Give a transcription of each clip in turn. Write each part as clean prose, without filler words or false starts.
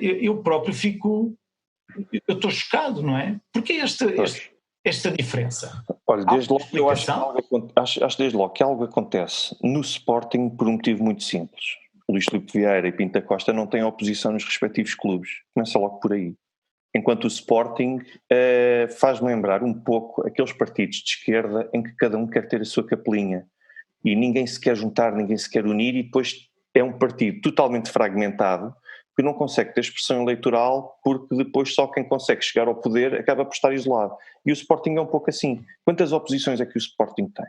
eu próprio eu estou chocado, não é? Porque esta diferença? Olha, desde logo eu acho desde logo que algo acontece no Sporting por um motivo muito simples. Luís Filipe Vieira e Pinto da Costa não têm oposição nos respectivos clubes. Começa logo por aí. Enquanto o Sporting faz-me lembrar um pouco aqueles partidos de esquerda em que cada um quer ter a sua capelinha e ninguém se quer juntar, ninguém se quer unir, e depois é um partido totalmente fragmentado que não consegue ter expressão eleitoral, porque depois só quem consegue chegar ao poder acaba por estar isolado. E o Sporting é um pouco assim. Quantas oposições é que o Sporting tem?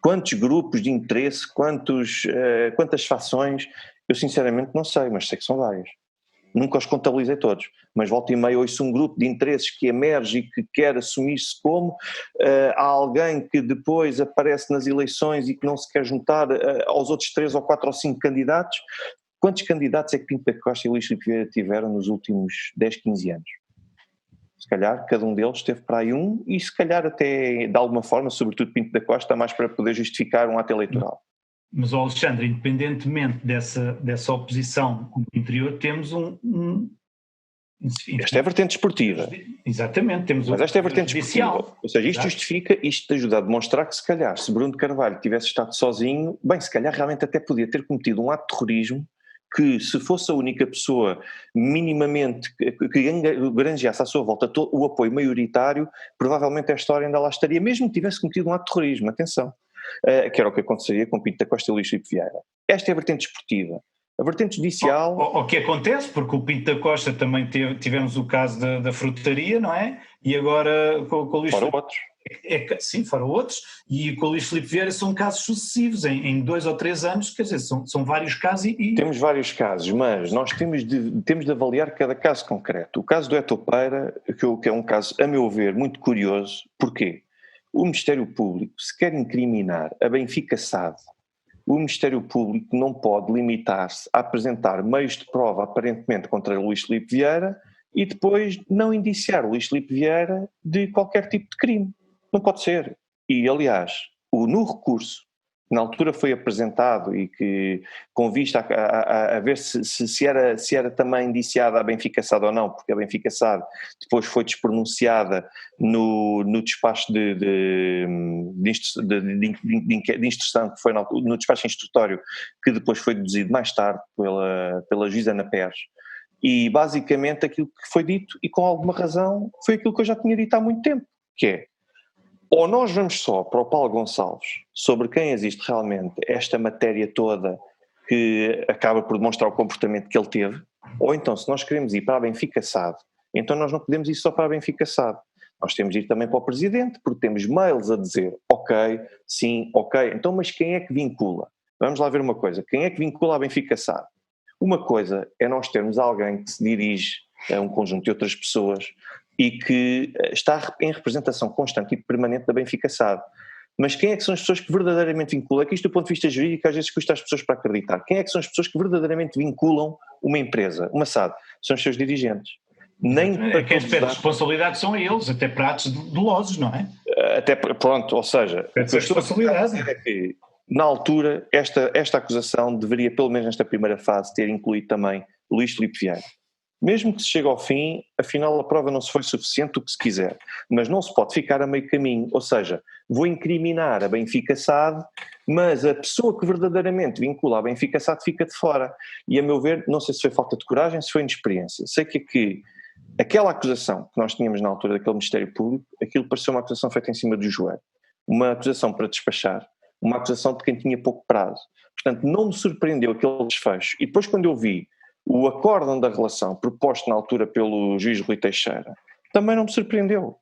Quantos grupos de interesse, quantas fações? Eu sinceramente não sei, mas sei que são várias. Nunca os contabilizei todos, mas volta e meia ouço um grupo de interesses que emerge e que quer assumir-se como há alguém que depois aparece nas eleições e que não se quer juntar aos outros 3 ou 4 ou 5 candidatos. Quantos candidatos é que Pinto da Costa e Luís Filipe Vieira tiveram nos últimos 10, 15 anos? Se calhar cada um deles teve para aí um, e se calhar até de alguma forma, sobretudo Pinto da Costa, mais para poder justificar um ato eleitoral. Mas, Alexandre, independentemente dessa oposição no interior, temos Esta é a vertente esportiva. Exatamente, temos mas esta é a vertente esportiva. Ou seja, isto Exato. justifica, isto te ajuda a demonstrar que se calhar, se Bruno de Carvalho tivesse estado sozinho, bem, se calhar realmente até podia ter cometido um ato de terrorismo que, se fosse a única pessoa minimamente que granjeasse à sua volta o apoio maioritário, provavelmente a história ainda lá estaria, mesmo que tivesse cometido um ato de terrorismo, atenção, que era o que aconteceria com Pinto da Costa e Luís Filipe Vieira. Esta é a vertente esportiva. A vertente judicial... O que acontece, porque o Pinto da Costa também tivemos o caso da frutaria, não é? E agora com o Luís Fora outros. Sim, foram outros, e com o Luís Filipe Vieira são casos sucessivos, em 2 ou 3 anos, quer dizer, são vários casos e... Temos vários casos, mas nós temos de avaliar cada caso concreto. O caso do Etopeira, que é um caso, a meu ver, muito curioso. Porquê? O Ministério Público, se quer incriminar a Benfica SAD, o Ministério Público não pode limitar-se a apresentar meios de prova aparentemente contra Luís Filipe Vieira e depois não indiciar Luís Filipe Vieira de qualquer tipo de crime. Não pode ser. E, aliás, no recurso, na altura foi apresentado e que, com vista a ver se era também indiciada a Benfica SAD ou não, porque a Benfica SAD depois foi despronunciada no despacho de instrução, que foi no despacho instrutório, que depois foi deduzido mais tarde pela juíza Ana Pérez. E basicamente aquilo que foi dito, e com alguma razão, foi aquilo que eu já tinha dito há muito tempo, que é: ou nós vamos só para o Paulo Gonçalves, sobre quem existe realmente esta matéria toda que acaba por demonstrar o comportamento que ele teve, ou então, se nós queremos ir para a Benfica SAD, então nós não podemos ir só para a Benfica SAD. Nós temos de ir também para o Presidente, porque temos mails a dizer, ok, sim, ok, então mas quem é que vincula? Vamos lá ver uma coisa, quem é que vincula a Benfica SAD? Uma coisa é nós termos alguém que se dirige a um conjunto de outras pessoas e que está em representação constante e permanente da Benfica SAD. Mas quem é que são as pessoas que verdadeiramente vinculam? É que isto, do ponto de vista jurídico, às vezes custa às pessoas para acreditar. Quem é que são as pessoas que verdadeiramente vinculam uma empresa, uma SAD? São os seus dirigentes. Quem se pede responsabilidade são eles, até para atos dolosos, não é? Até, pronto, ou seja, o que eu estou a dizer é que, na altura, esta acusação deveria, pelo menos nesta primeira fase, ter incluído também Luís Filipe Vieira. Mesmo que se chegue ao fim, afinal a prova não se foi suficiente, o que se quiser, mas não se pode ficar a meio caminho, ou seja, vou incriminar a Benfica SAD, mas a pessoa que verdadeiramente vincula a Benfica SAD fica de fora. E, a meu ver, não sei se foi falta de coragem, se foi inexperiência. Sei que aquela acusação que nós tínhamos na altura daquele Ministério Público, aquilo pareceu uma acusação feita em cima do joelho, uma acusação para despachar, uma acusação de quem tinha pouco prazo. Portanto, não me surpreendeu aquele desfecho. E depois, quando eu vi o acórdão da relação proposto na altura pelo juiz Rui Teixeira, também não me surpreendeu.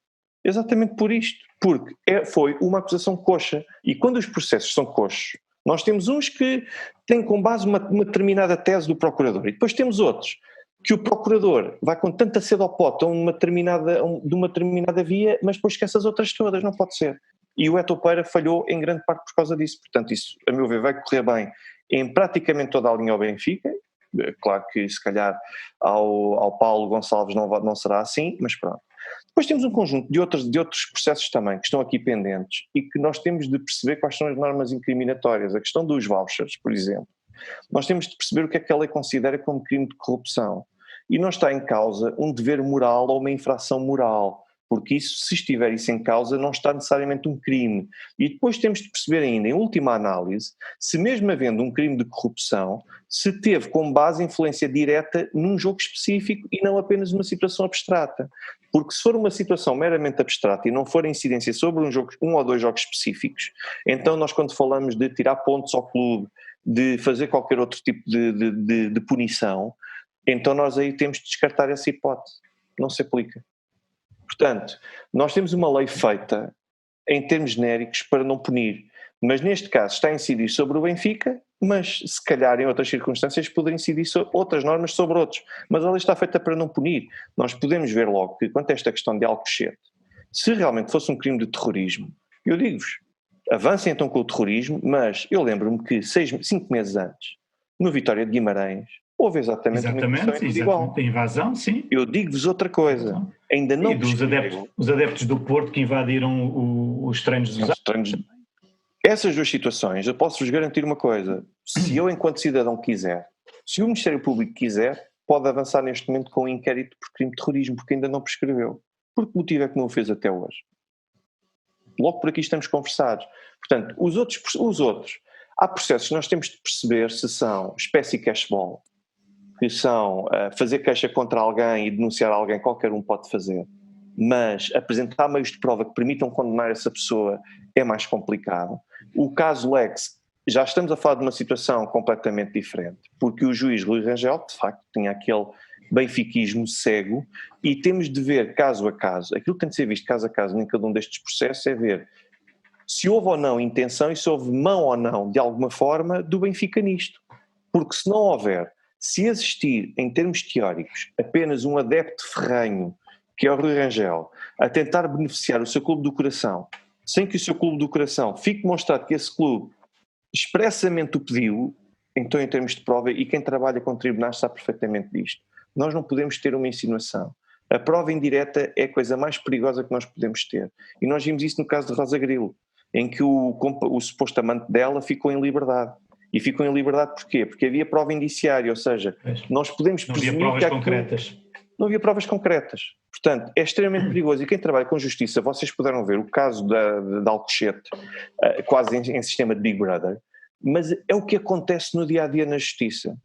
Exatamente por isto, porque foi uma acusação coxa. E quando os processos são coxos, nós temos uns que têm com base uma determinada tese do procurador, e depois temos outros que o procurador vai com tanta sede ao pote de uma determinada via, mas depois esquece as outras todas, não pode ser. E o Etopeira falhou em grande parte por causa disso. Portanto, isso, a meu ver, vai correr bem em praticamente toda a linha ao Benfica. Claro que se calhar ao Paulo Gonçalves não será assim, mas pronto. Depois temos um conjunto de outros processos também que estão aqui pendentes e que nós temos de perceber quais são as normas incriminatórias. A questão dos vouchers, por exemplo. Nós temos de perceber o que é que a lei considera como crime de corrupção. e não está em causa um dever moral ou uma infração moral, porque isso, se estiver isso em causa, não está necessariamente um crime. E depois temos de perceber ainda, em última análise, se mesmo havendo um crime de corrupção, se teve como base influência direta num jogo específico e não apenas uma situação abstrata. Porque se for uma situação meramente abstrata e não for incidência sobre um ou dois jogos específicos, então nós, quando falamos de tirar pontos ao clube, de fazer qualquer outro tipo de punição, então nós aí temos de descartar essa hipótese. Não se aplica. Portanto, nós temos uma lei feita em termos genéricos para não punir, mas neste caso está a incidir sobre o Benfica, mas se calhar em outras circunstâncias poderia incidir sobre outras normas sobre outros, mas a lei está feita para não punir. Nós podemos ver logo que, quanto a esta questão de Alcochete, se realmente fosse um crime de terrorismo, eu digo-vos, avancem então com o terrorismo, mas eu lembro-me que 5 meses antes, no Vitória de Guimarães, houve exatamente igual. A invasão, sim. Eu digo-vos outra coisa, ainda não... Os adeptos do Porto que invadiram os treinos dos treinos. Essas duas situações, eu posso-vos garantir uma coisa, se eu enquanto cidadão quiser, se o Ministério Público quiser, pode avançar neste momento com um inquérito por crime de terrorismo, porque ainda não prescreveu. Por que motivo é que não o fez até hoje? Logo por aqui estamos conversados. Portanto, os outros, há processos que nós temos de perceber se são espécie cashball, que são fazer queixa contra alguém e denunciar alguém, qualquer um pode fazer, mas apresentar meios de prova que permitam condenar essa pessoa é mais complicado. O caso Lex, já estamos a falar de uma situação completamente diferente, porque o juiz Rui Rangel, de facto, tinha aquele benfiquismo cego e temos de ver caso a caso. Aquilo que tem de ser visto caso a caso em cada um destes processos é ver se houve ou não intenção e se houve mão ou não, de alguma forma, do Benfica nisto. Porque se não houver, se existir, em termos teóricos, apenas um adepto ferrenho, que é o Rui Rangel, a tentar beneficiar o seu clube do coração, sem que o seu clube do coração fique demonstrado que esse clube expressamente o pediu, então em termos de prova, e quem trabalha com tribunais sabe perfeitamente disto, nós não podemos ter uma insinuação. A prova indireta é a coisa mais perigosa que nós podemos ter. E nós vimos isso no caso de Rosa Grilo, em que o suposto amante dela ficou em liberdade. E ficou em liberdade porquê? Porque havia prova indiciária, ou seja, nós podemos presumir não havia provas concretas. Não havia provas concretas. Portanto, é extremamente perigoso. E quem trabalha com justiça, vocês puderam ver o caso da Alcochete, quase em sistema de Big Brother, mas é o que acontece no dia-a-dia na justiça.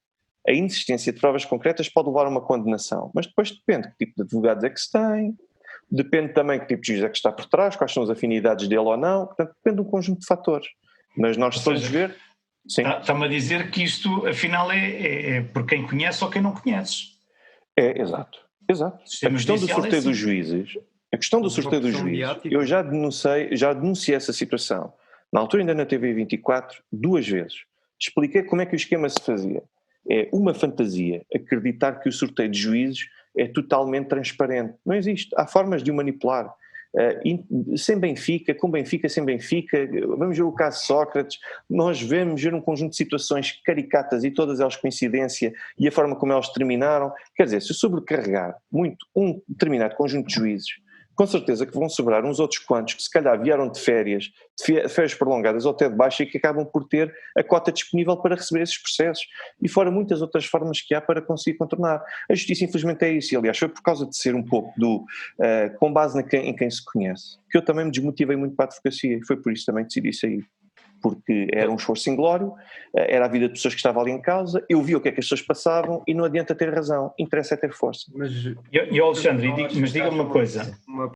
A inexistência de provas concretas pode levar a uma condenação, mas depois depende que tipo de advogados é que se tem, depende também que tipo de juiz é que está por trás, quais são as afinidades dele ou não, portanto depende de um conjunto de fatores. Mas nós estamos a ver... Está-me a dizer que isto, afinal, é por quem conhece ou quem não conhece. É, exato. A questão do sorteio dos juízes, eu já denunciei essa situação. Na altura ainda na TV 24, 2 vezes. Expliquei como é que o esquema se fazia. É uma fantasia acreditar que o sorteio de juízes é totalmente transparente. Não existe. Há formas de o manipular. Sem Benfica, com Benfica, sem Benfica, vamos ver o caso de Sócrates, nós vemos ver um conjunto de situações caricatas e todas elas coincidência e a forma como elas terminaram, quer dizer, se eu sobrecarregar muito um determinado conjunto de juízes, com certeza que vão sobrar uns outros quantos que se calhar vieram de férias prolongadas ou até de baixa e que acabam por ter a cota disponível para receber esses processos e fora muitas outras formas que há para conseguir contornar. A justiça infelizmente é isso e aliás foi por causa de ser um pouco com base em quem se conhece, que eu também me desmotivei muito para a advocacia e foi por isso também que decidi sair. Porque era um esforço inglório, era a vida de pessoas que estavam ali em causa, eu vi o que é que as pessoas passavam e não adianta ter razão, interessa é ter força. E Alexandre, mas diga-me uma coisa,